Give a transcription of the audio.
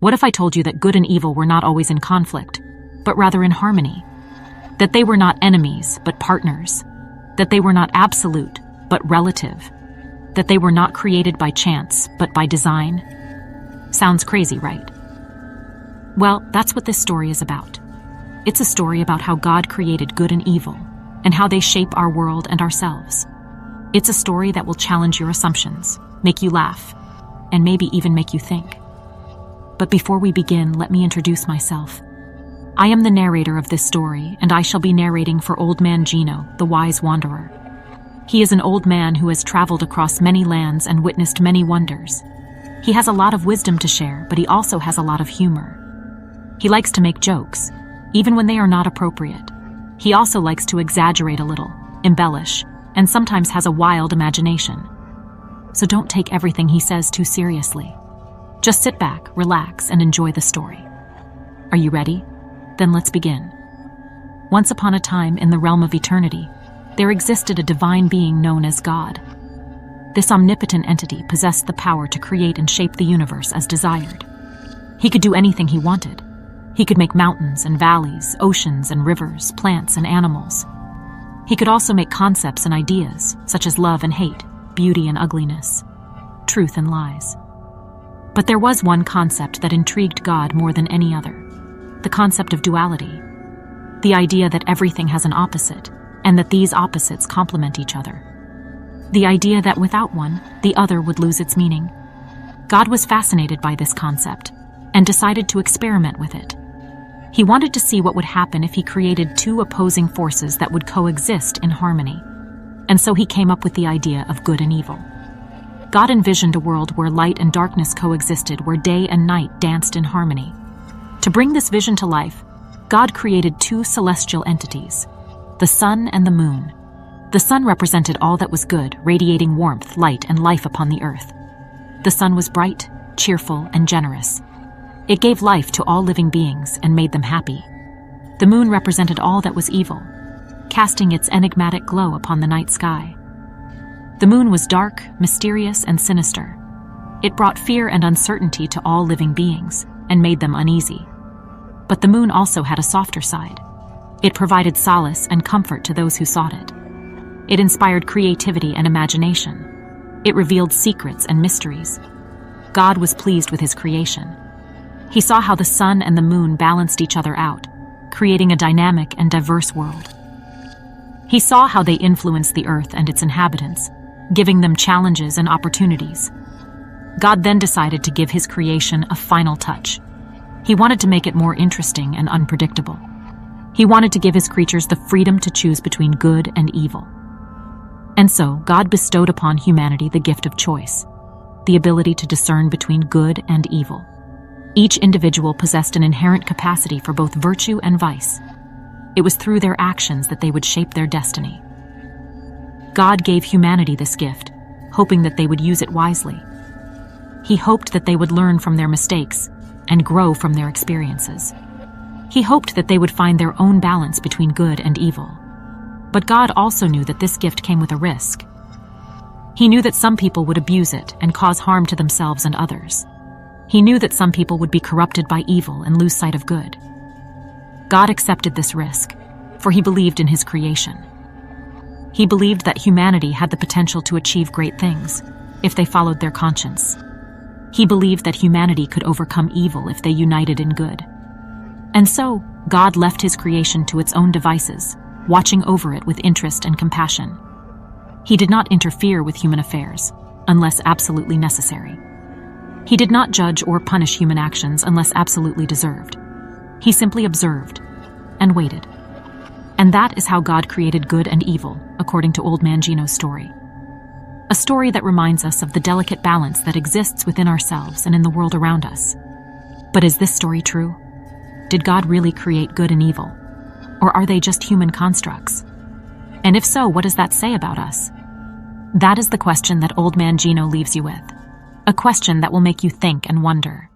What if I told you that good and evil were not always in conflict, but rather in harmony? That they were not enemies, but partners. That they were not absolute, but relative. That they were not created by chance, but by design? Sounds crazy, right? Well, that's what this story is about. It's a story about how God created good and evil, and how they shape our world and ourselves. It's a story that will challenge your assumptions, make you laugh, and maybe even make you think. But before we begin, let me introduce myself. I am the narrator of this story, and I shall be narrating for Old Man Gino, the wise wanderer. He is an old man who has traveled across many lands and witnessed many wonders. He has a lot of wisdom to share, but he also has a lot of humor. He likes to make jokes, even when they are not appropriate. He also likes to exaggerate a little, embellish, and sometimes has a wild imagination. So don't take everything he says too seriously. Just sit back, relax, and enjoy the story. Are you ready? Then let's begin. Once upon a time, in the realm of eternity, there existed a divine being known as God. This omnipotent entity possessed the power to create and shape the universe as desired. He could do anything he wanted. He could make mountains and valleys, oceans and rivers, plants and animals. He could also make concepts and ideas, such as love and hate, beauty and ugliness, truth and lies. But there was one concept that intrigued God more than any other: the concept of duality, the idea that everything has an opposite, and that these opposites complement each other. The idea that without one, the other would lose its meaning. God was fascinated by this concept, and decided to experiment with it. He wanted to see what would happen if he created two opposing forces that would coexist in harmony. And so he came up with the idea of good and evil. God envisioned a world where light and darkness coexisted, where day and night danced in harmony. To bring this vision to life, God created two celestial entities, the sun and the moon. The sun represented all that was good, radiating warmth, light, and life upon the earth. The sun was bright, cheerful, and generous. It gave life to all living beings and made them happy. The moon represented all that was evil, casting its enigmatic glow upon the night sky. The moon was dark, mysterious, and sinister. It brought fear and uncertainty to all living beings and made them uneasy. But the moon also had a softer side. It provided solace and comfort to those who sought it. It inspired creativity and imagination. It revealed secrets and mysteries. God was pleased with his creation. He saw how the sun and the moon balanced each other out, creating a dynamic and diverse world. He saw how they influenced the earth and its inhabitants, giving them challenges and opportunities. God then decided to give his creation a final touch. He wanted to make it more interesting and unpredictable. He wanted to give his creatures the freedom to choose between good and evil. And so, God bestowed upon humanity the gift of choice, the ability to discern between good and evil. Each individual possessed an inherent capacity for both virtue and vice. It was through their actions that they would shape their destiny. God gave humanity this gift, hoping that they would use it wisely. He hoped that they would learn from their mistakes and grow from their experiences. He hoped that they would find their own balance between good and evil. But God also knew that this gift came with a risk. He knew that some people would abuse it and cause harm to themselves and others. He knew that some people would be corrupted by evil and lose sight of good. God accepted this risk, for he believed in his creation. He believed that humanity had the potential to achieve great things if they followed their conscience. He believed that humanity could overcome evil if they united in good. And so, God left his creation to its own devices, watching over it with interest and compassion. He did not interfere with human affairs, unless absolutely necessary. He did not judge or punish human actions unless absolutely deserved. He simply observed and waited. And that is how God created good and evil, according to Old Man Gino's story. A story that reminds us of the delicate balance that exists within ourselves and in the world around us. But is this story true? Did God really create good and evil? Or are they just human constructs? And if so, what does that say about us? That is the question that Old Man Gino leaves you with. A question that will make you think and wonder.